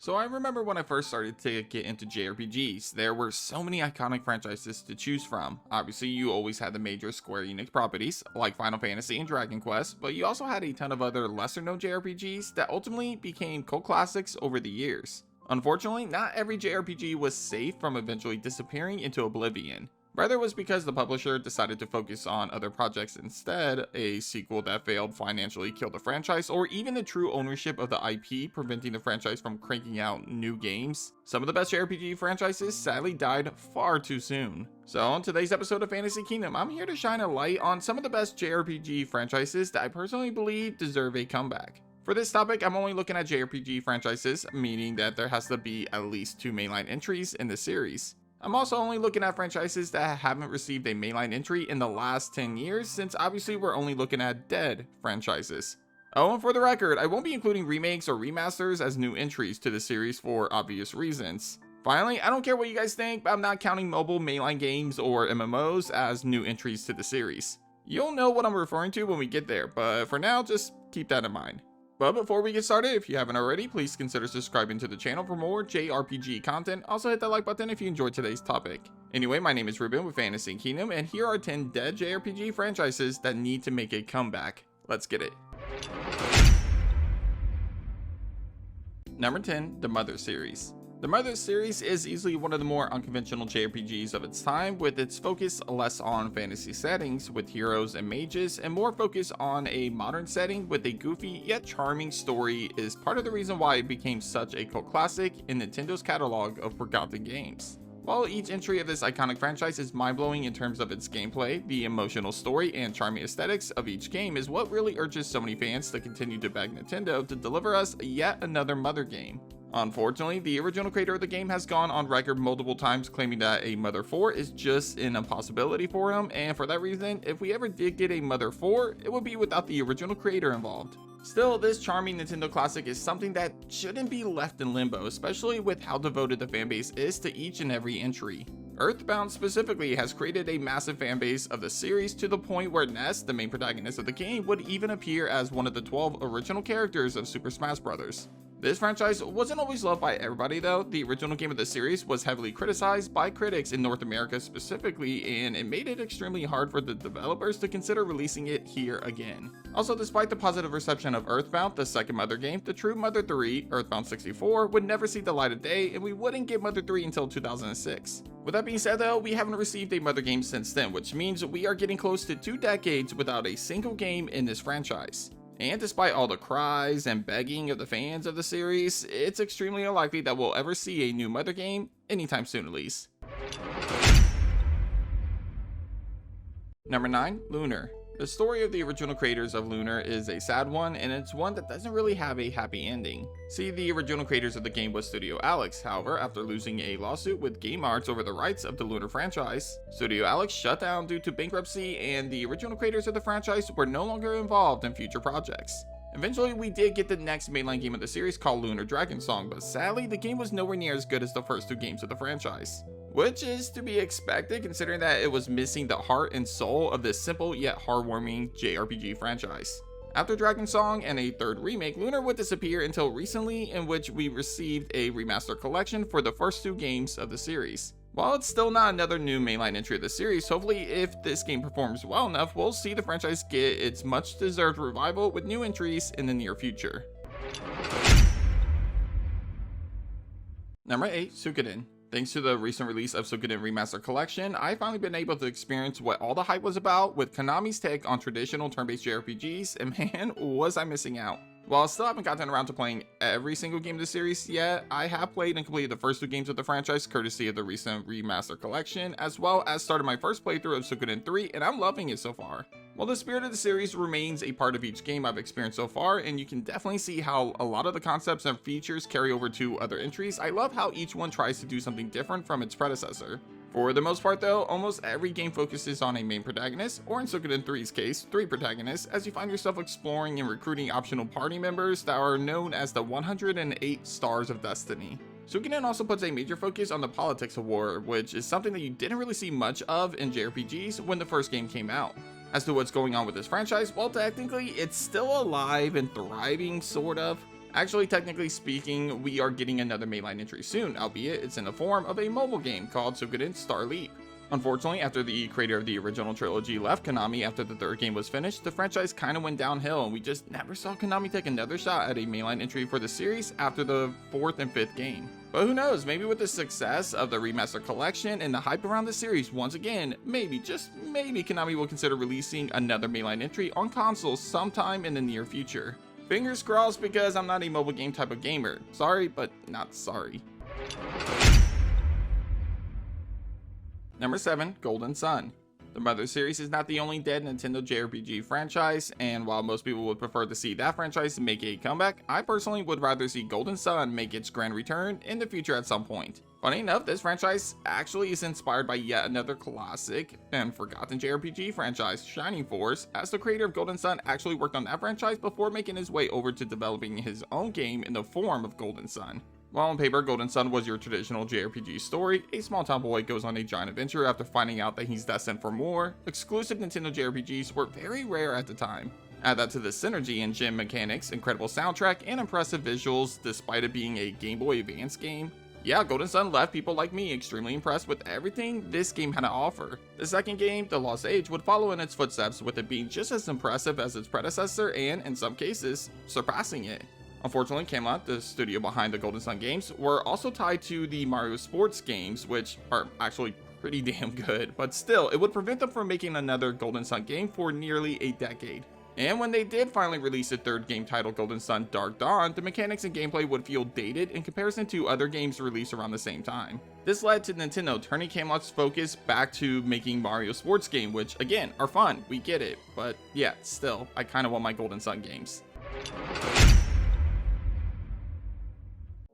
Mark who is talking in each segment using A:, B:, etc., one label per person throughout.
A: So I remember when I first started to get into JRPGs, there were so many iconic franchises to choose from. Obviously, you always had the major Square Enix properties, like Final Fantasy and Dragon Quest, but you also had a ton of other lesser known JRPGs that ultimately became cult classics over the years. Unfortunately, not every JRPG was safe from eventually disappearing into oblivion. Rather, it was because the publisher decided to focus on other projects instead, a sequel that failed financially killed the franchise, or even the true ownership of the IP preventing the franchise from cranking out new games. Some of the best JRPG franchises sadly died far too soon. So on today's episode of Fantasy Kingdom, I'm here to shine a light on some of the best JRPG franchises that I personally believe deserve a comeback. For this topic, I'm only looking at JRPG franchises, meaning that there has to be at least 2 mainline entries in the series. I'm also only looking at franchises that haven't received a mainline entry in the last 10 years, since obviously we're only looking at dead franchises. Oh, and for the record, I won't be including remakes or remasters as new entries to the series for obvious reasons. Finally, I don't care what you guys think, but I'm not counting mobile mainline games or MMOs as new entries to the series. You'll know what I'm referring to when we get there, but for now, just keep that in mind. But before we get started, if you haven't already, please consider subscribing to the channel for more JRPG content. Also hit that like button if you enjoyed today's topic. Anyway, my name is Ruben with Fantasy Kingdom, and here are 10 dead JRPG franchises that need to make a comeback. Let's get it. Number 10, the Mother series. The Mother series is easily one of the more unconventional JRPGs of its time, with its focus less on fantasy settings with heroes and mages and more focus on a modern setting with a goofy yet charming story is part of the reason why it became such a cult classic in Nintendo's catalog of forgotten games. While each entry of this iconic franchise is mind-blowing in terms of its gameplay, the emotional story and charming aesthetics of each game is what really urges so many fans to continue to beg Nintendo to deliver us yet another Mother game. Unfortunately, the original creator of the game has gone on record multiple times claiming that a Mother 4 is just an impossibility for him, and for that reason, if we ever did get a Mother 4, it would be without the original creator involved. Still, this charming Nintendo classic is something that shouldn't be left in limbo, especially with how devoted the fanbase is to each and every entry. Earthbound specifically has created a massive fanbase of the series to the point where Ness, the main protagonist of the game, would even appear as one of the 12 original characters of Super Smash Bros. This franchise wasn't always loved by everybody though. The original game of the series was heavily criticized by critics in North America specifically, and it made it extremely hard for the developers to consider releasing it here again. Also, despite the positive reception of Earthbound, the second Mother game, the true Mother 3, Earthbound 64, would never see the light of day, and we wouldn't get Mother 3 until 2006. With that being said though, we haven't received a Mother game since then, which means we are getting close to 2 decades without a single game in this franchise. And despite all the cries and begging of the fans of the series, it's extremely unlikely that we'll ever see a new Mother game anytime soon at least. Number 9, Lunar. The story of the original creators of Lunar is a sad one, and it's one that doesn't really have a happy ending. See, the original creators of the game was Studio Alex. However, after losing a lawsuit with Game Arts over the rights of the Lunar franchise, Studio Alex shut down due to bankruptcy, and the original creators of the franchise were no longer involved in future projects. Eventually, we did get the next mainline game of the series called Lunar Dragon Song, but sadly, the game was nowhere near as good as the first 2 games of the franchise. Which is to be expected considering that it was missing the heart and soul of this simple yet heartwarming JRPG franchise. After Dragon Song and a 3rd remake, Lunar would disappear until recently, in which we received a remaster collection for the first 2 games of the series. While it's still not another new mainline entry of the series, hopefully if this game performs well enough, we'll see the franchise get its much deserved revival with new entries in the near future. Number 8, Suikoden. Thanks to the recent release of Suikoden Remaster Collection, I've finally been able to experience what all the hype was about with Konami's take on traditional turn-based JRPGs, and man, was I missing out. While I still haven't gotten around to playing every single game of the series yet, I have played and completed the first 2 games of the franchise courtesy of the recent Remaster Collection, as well as started my first playthrough of Suikoden 3, and I'm loving it so far. While the spirit of the series remains a part of each game I've experienced so far, and you can definitely see how a lot of the concepts and features carry over to other entries, I love how each one tries to do something different from its predecessor. For the most part though, almost every game focuses on a main protagonist, or in Suikoden 3's case, 3 protagonists, as you find yourself exploring and recruiting optional party members that are known as the 108 Stars of Destiny. Suikoden also puts a major focus on the politics of war, which is something that you didn't really see much of in JRPGs when the first game came out. As to what's going on with this franchise, well technically it's still alive and thriving sort of. Actually, technically speaking, we are getting another mainline entry soon, albeit it's in the form of a mobile game called Suikoden Star Leap. Unfortunately, after the creator of the original trilogy left Konami after the third game was finished, the franchise kinda went downhill and we just never saw Konami take another shot at a mainline entry for the series after the fourth and fifth game. But who knows, maybe with the success of the remaster collection and the hype around the series once again, maybe, just maybe Konami will consider releasing another mainline entry on consoles sometime in the near future. Fingers crossed, because I'm not a mobile game type of gamer. Sorry, but not sorry. Number 7, Golden Sun. The Mother series is not the only dead Nintendo JRPG franchise, and while most people would prefer to see that franchise make a comeback, I personally would rather see Golden Sun make its grand return in the future at some point. Funny enough, this franchise actually is inspired by yet another classic and forgotten JRPG franchise, Shining Force, as the creator of Golden Sun actually worked on that franchise before making his way over to developing his own game in the form of Golden Sun. While on paper, Golden Sun was your traditional JRPG story, a small town boy goes on a giant adventure after finding out that he's destined for more. Exclusive Nintendo JRPGs were very rare at the time. Add that to the synergy in gym mechanics, incredible soundtrack, and impressive visuals despite it being a Game Boy Advance game. Yeah, Golden Sun left people like me extremely impressed with everything this game had to offer. The second game, The Lost Age, would follow in its footsteps with it being just as impressive as its predecessor and, in some cases, surpassing it. Unfortunately, Camelot, the studio behind the Golden Sun games, were also tied to the Mario Sports games, which are actually pretty damn good, but still, it would prevent them from making another Golden Sun game for nearly a decade. And when they did finally release a third game titled Golden Sun Dark Dawn, the mechanics and gameplay would feel dated in comparison to other games released around the same time. This led to Nintendo turning Camelot's focus back to making Mario Sports game, which again, are fun, we get it, but yeah, still, I kinda want my Golden Sun games.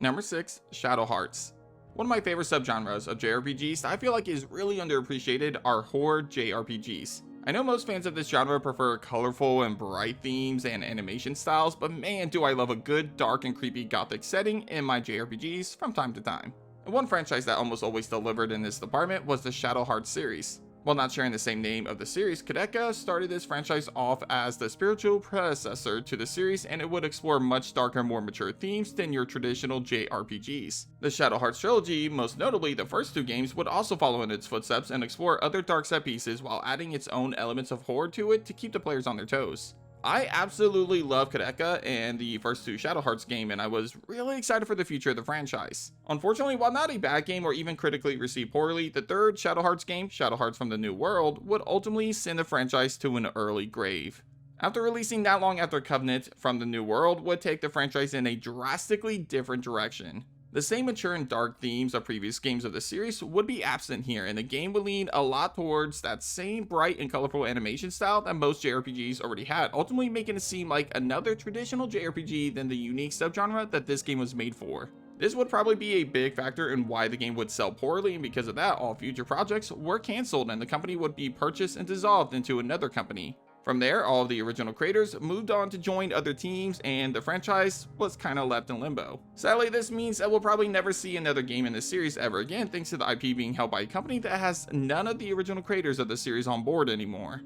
A: Number 6, Shadow Hearts. One of my favorite subgenres of JRPGs that I feel like is really underappreciated are horror JRPGs. I know most fans of this genre prefer colorful and bright themes and animation styles, but man do I love a good dark and creepy gothic setting in my JRPGs from time to time. And one franchise that almost always delivered in this department was the Shadow Hearts series. While not sharing the same name of the series, Kodaka started this franchise off as the spiritual predecessor to the series, and it would explore much darker, more mature themes than your traditional JRPGs. The Shadow Hearts trilogy, most notably the first two games, would also follow in its footsteps and explore other dark set pieces while adding its own elements of horror to it to keep the players on their toes. I absolutely love Kodaka and the first two Shadow Hearts game, and I was really excited for the future of the franchise. Unfortunately, while not a bad game or even critically received poorly, the third Shadow Hearts game, Shadow Hearts from the New World, would ultimately send the franchise to an early grave. After releasing not long after Covenant from the New World would take the franchise in a drastically different direction. The same mature and dark themes of previous games of the series would be absent here, and the game would lean a lot towards that same bright and colorful animation style that most JRPGs already had, ultimately making it seem like another traditional JRPG than the unique subgenre that this game was made for. This would probably be a big factor in why the game would sell poorly, and because of that, all future projects were cancelled and the company would be purchased and dissolved into another company. From there, all of the original creators moved on to join other teams, and the franchise was kinda left in limbo. Sadly, this means that we'll probably never see another game in this series ever again, thanks to the IP being held by a company that has none of the original creators of the series on board anymore.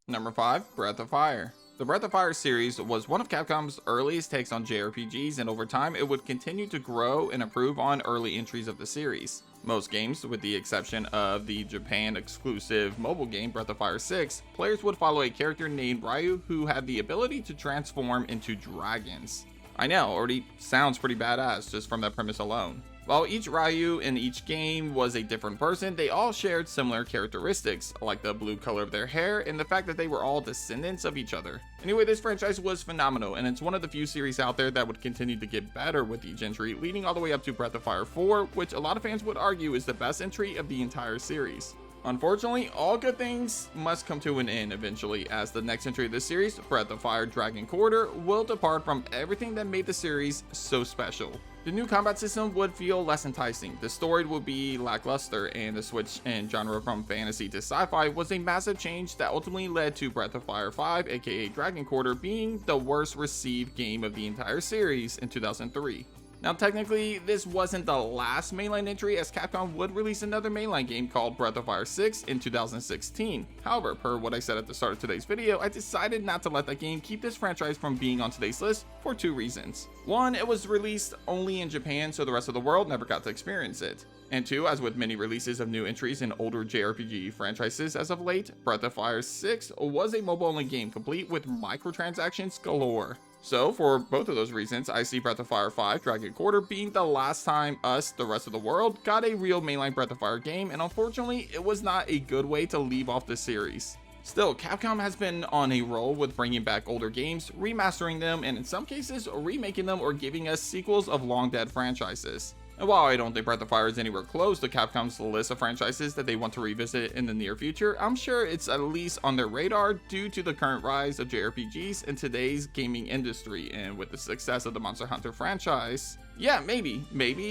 A: Number 5, Breath of Fire. The Breath of Fire series was one of Capcom's earliest takes on JRPGs, and over time it would continue to grow and improve on early entries of the series. Most games, with the exception of the Japan exclusive mobile game Breath of Fire 6, players would follow a character named Ryu who had the ability to transform into dragons. I know, already sounds pretty badass just from that premise alone. While each Ryu in each game was a different person, they all shared similar characteristics, like the blue color of their hair and the fact that they were all descendants of each other. Anyway, this franchise was phenomenal, and it's one of the few series out there that would continue to get better with each entry, leading all the way up to Breath of Fire 4, which a lot of fans would argue is the best entry of the entire series. Unfortunately, all good things must come to an end eventually, as the next entry of this series, Breath of Fire Dragon Quarter, will depart from everything that made the series so special. The new combat system would feel less enticing, the story would be lackluster, and the switch in genre from fantasy to sci-fi was a massive change that ultimately led to Breath of Fire 5, aka Dragon Quarter, being the worst received game of the entire series in 2003. Now technically, this wasn't the last mainline entry, as Capcom would release another mainline game called Breath of Fire 6 in 2016. However, per what I said at the start of today's video, I decided not to let that game keep this franchise from being on today's list for two reasons. One, it was released only in Japan, so the rest of the world never got to experience it. And two, as with many releases of new entries in older JRPG franchises as of late, Breath of Fire 6 was a mobile-only game complete with microtransactions galore. So for both of those reasons, I see Breath of Fire 5 Dragon Quarter being the last time us, the rest of the world, got a real mainline Breath of Fire game, and unfortunately, it was not a good way to leave off the series. Still, Capcom has been on a roll with bringing back older games, remastering them, and in some cases, remaking them or giving us sequels of long-dead franchises. And while I don't think Breath of Fire is anywhere close to Capcom's list of franchises that they want to revisit in the near future, I'm sure it's at least on their radar due to the current rise of JRPGs in today's gaming industry, and with the success of the Monster Hunter franchise, yeah, maybe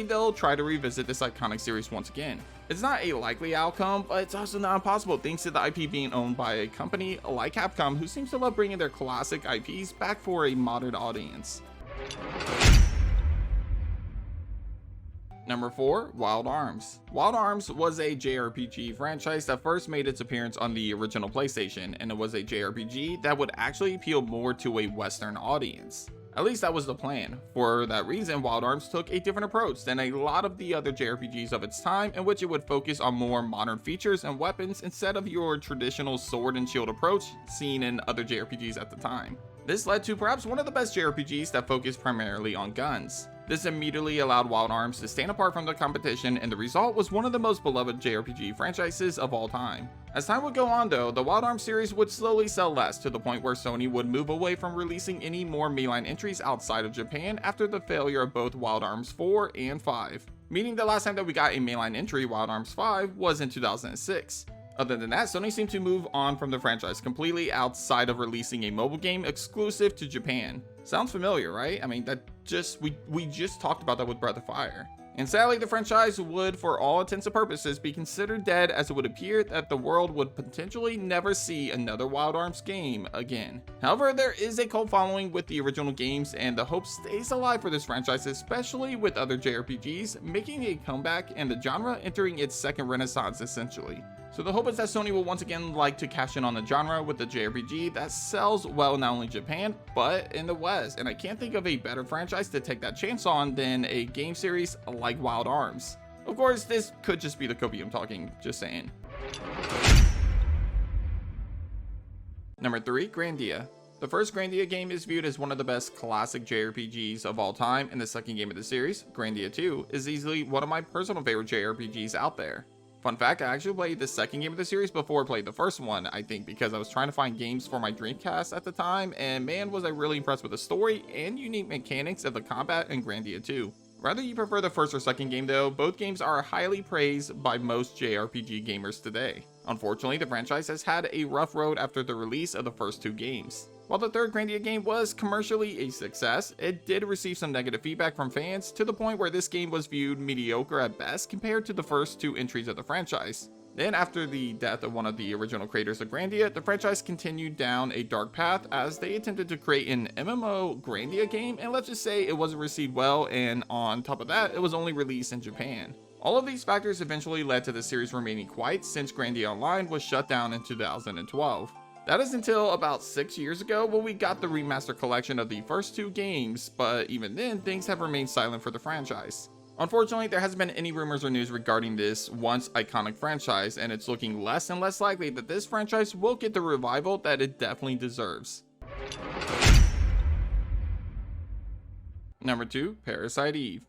A: they'll try to revisit this iconic series once again. It's not a likely outcome, but it's also not impossible thanks to the IP being owned by a company like Capcom, who seems to love bringing their classic IPs back for a modern audience. Number 4, Wild Arms. Wild Arms was a JRPG franchise that first made its appearance on the original PlayStation, and it was a JRPG that would actually appeal more to a Western audience. At least that was the plan. For that reason, Wild Arms took a different approach than a lot of the other JRPGs of its time, in which it would focus on more modern features and weapons instead of your traditional sword and shield approach seen in other JRPGs at the time. This led to perhaps one of the best JRPGs that focused primarily on guns. This immediately allowed Wild Arms to stand apart from the competition, and the result was one of the most beloved JRPG franchises of all time. As time would go on though, the Wild Arms series would slowly sell less, to the point where Sony would move away from releasing any more mainline entries outside of Japan after the failure of both Wild Arms 4 and 5. Meaning the last time that we got a mainline entry, Wild Arms 5, was in 2006. Other than that, Sony seemed to move on from the franchise completely outside of releasing a mobile game exclusive to Japan. Sounds familiar, right? I mean, we just talked about that with Breath of Fire. And sadly, the franchise would, for all intents and purposes, be considered dead, as it would appear that the world would potentially never see another Wild Arms game again. However, there is a cult following with the original games, and the hope stays alive for this franchise, especially with other JRPGs making a comeback and the genre entering its second renaissance essentially. So the hope is that Sony will once again like to cash in on the genre with the JRPG that sells well not only in Japan, but in the West. And I can't think of a better franchise to take that chance on than a game series like Wild Arms. Of course, this could just be the copium talking, just saying. Number 3, Grandia. The first Grandia game is viewed as one of the best classic JRPGs of all time, and the second game of the series, Grandia 2, is easily one of my personal favorite JRPGs out there. Fun fact, I actually played the second game of the series before I played the first one, I think because I was trying to find games for my Dreamcast at the time, and man was I really impressed with the story and unique mechanics of the combat in Grandia 2. Whether you prefer the first or second game though, both games are highly praised by most JRPG gamers today. Unfortunately, the franchise has had a rough road after the release of the first two games. While the third Grandia game was commercially a success, it did receive some negative feedback from fans, to the point where this game was viewed mediocre at best compared to the first two entries of the franchise. Then after the death of one of the original creators of Grandia, the franchise continued down a dark path as they attempted to create an MMO Grandia game, and let's just say it wasn't received well, and on top of that, it was only released in Japan. All of these factors eventually led to the series remaining quiet since Grandia Online was shut down in 2012. That is until about 6 years ago when we got the remaster collection of the first two games, but even then, things have remained silent for the franchise. Unfortunately, there hasn't been any rumors or news regarding this once iconic franchise, and it's looking less and less likely that this franchise will get the revival that it definitely deserves. Number 2, Parasite Eve.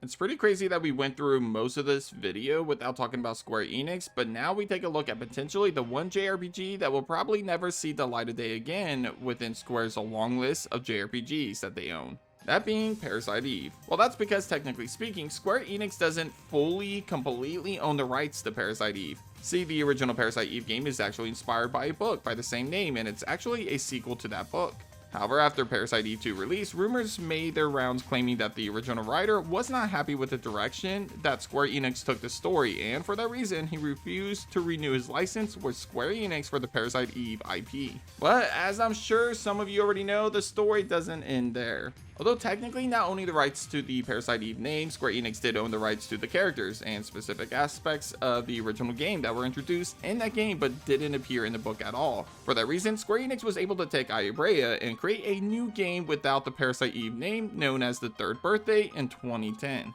A: It's pretty crazy that we went through most of this video without talking about Square Enix, but now we take a look at potentially the one JRPG that will probably never see the light of day again within Square's long list of JRPGs that they own. That being Parasite Eve. Well, that's because technically speaking, Square Enix doesn't completely own the rights to Parasite Eve. See, the original Parasite Eve game is actually inspired by a book by the same name, and it's actually a sequel to that book. However, after Parasite Eve 2 release, rumors made their rounds claiming that the original writer was not happy with the direction that Square Enix took the story, and for that reason, he refused to renew his license with Square Enix for the Parasite Eve IP. But as I'm sure some of you already know, the story doesn't end there. Although technically not owning the rights to the Parasite Eve name, Square Enix did own the rights to the characters and specific aspects of the original game that were introduced in that game but didn't appear in the book at all. For that reason, Square Enix was able to take Ayabrea and create a new game without the Parasite Eve name, known as the Third Birthday, in 2010.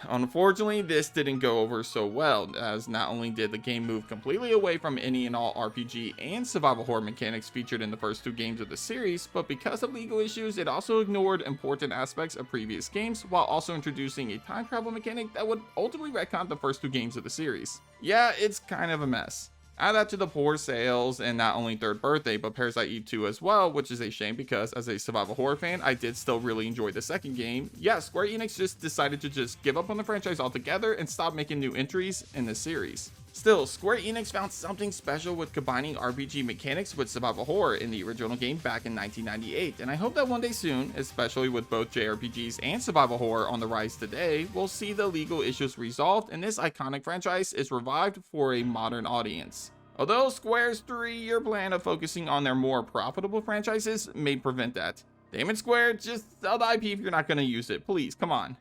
A: Unfortunately, this didn't go over so well, as not only did the game move completely away from any and all RPG and survival horror mechanics featured in the first two games of the series, but because of legal issues, it also ignored important aspects of previous games while also introducing a time travel mechanic that would ultimately retcon the first two games of the series. Yeah, it's kind of a mess. Add that to the poor sales and not only Third Birthday but Parasite Eve 2 as well, which is a shame because as a survival horror fan, I did still really enjoy the second game. Yeah, Square Enix just decided to just give up on the franchise altogether and stop making new entries in the series. Still, Square Enix found something special with combining RPG mechanics with survival horror in the original game back in 1998, and I hope that one day soon, especially with both JRPGs and survival horror on the rise today, we'll see the legal issues resolved and this iconic franchise is revived for a modern audience. Although Square's 3-year plan of focusing on their more profitable franchises may prevent that. Damn it, Square, just sell the IP if you're not going to use it, please, come on.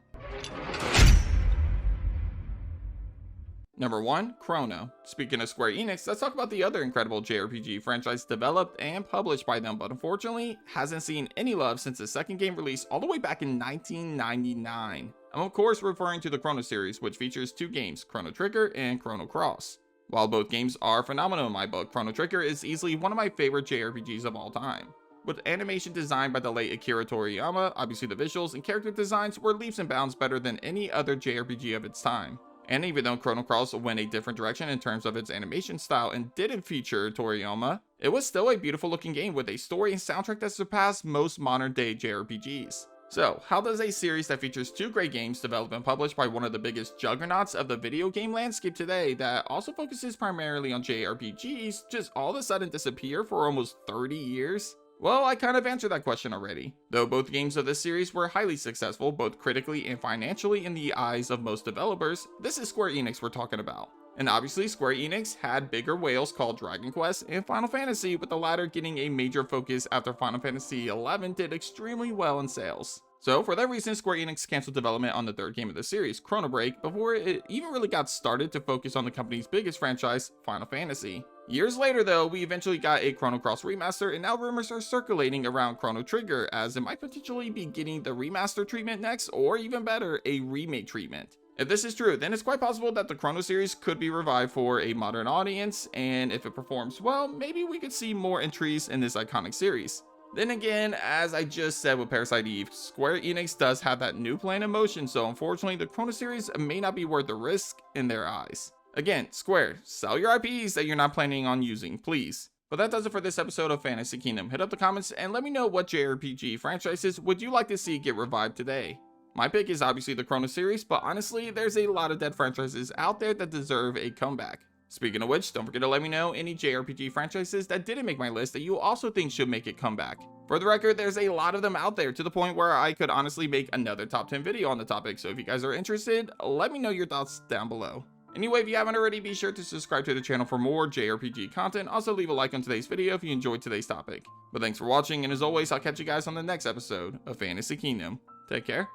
A: Number 1, Chrono. Speaking of Square Enix, let's talk about the other incredible JRPG franchise developed and published by them, but unfortunately hasn't seen any love since the second game released all the way back in 1999. I'm of course referring to the Chrono Series, which features 2 games, Chrono Trigger and Chrono Cross. While both games are phenomenal in my book, Chrono Trigger is easily one of my favorite JRPGs of all time. With animation designed by the late Akira Toriyama, obviously the visuals and character designs were leaps and bounds better than any other JRPG of its time. And even though Chrono Cross went a different direction in terms of its animation style and didn't feature Toriyama, it was still a beautiful looking game with a story and soundtrack that surpassed most modern day JRPGs. So, how does a series that features 2 great games developed and published by one of the biggest juggernauts of the video game landscape today that also focuses primarily on JRPGs just all of a sudden disappear for almost 30 years? Well, I kind of answered that question already. Though both games of this series were highly successful, both critically and financially in the eyes of most developers, this is Square Enix we're talking about. And obviously, Square Enix had bigger whales called Dragon Quest and Final Fantasy, with the latter getting a major focus after Final Fantasy XI did extremely well in sales. So for that reason, Square Enix canceled development on the third game of the series, Chrono Break, before it even really got started to focus on the company's biggest franchise, Final Fantasy. Years later though, we eventually got a Chrono Cross remaster, and now rumors are circulating around Chrono Trigger as it might potentially be getting the remaster treatment next, or even better, a remake treatment. If this is true, then it's quite possible that the Chrono series could be revived for a modern audience, and if it performs well, maybe we could see more entries in this iconic series. Then again, as I just said with Parasite Eve, Square Enix does have that new plan in motion, so unfortunately the Chrono series may not be worth the risk in their eyes. Again, Square, sell your IPs that you're not planning on using, please. But that does it for this episode of Fantasy Kingdom. Hit up the comments and let me know what JRPG franchises would you like to see get revived today. My pick is obviously the Chrono series, but honestly, there's a lot of dead franchises out there that deserve a comeback. Speaking of which, don't forget to let me know any JRPG franchises that didn't make my list that you also think should make a comeback. For the record, there's a lot of them out there to the point where I could honestly make another top 10 video on the topic, so if you guys are interested, let me know your thoughts down below. Anyway, if you haven't already, be sure to subscribe to the channel for more JRPG content. Also leave a like on today's video if you enjoyed today's topic. But thanks for watching, and as always, I'll catch you guys on the next episode of Fantasy Kingdom. Take care.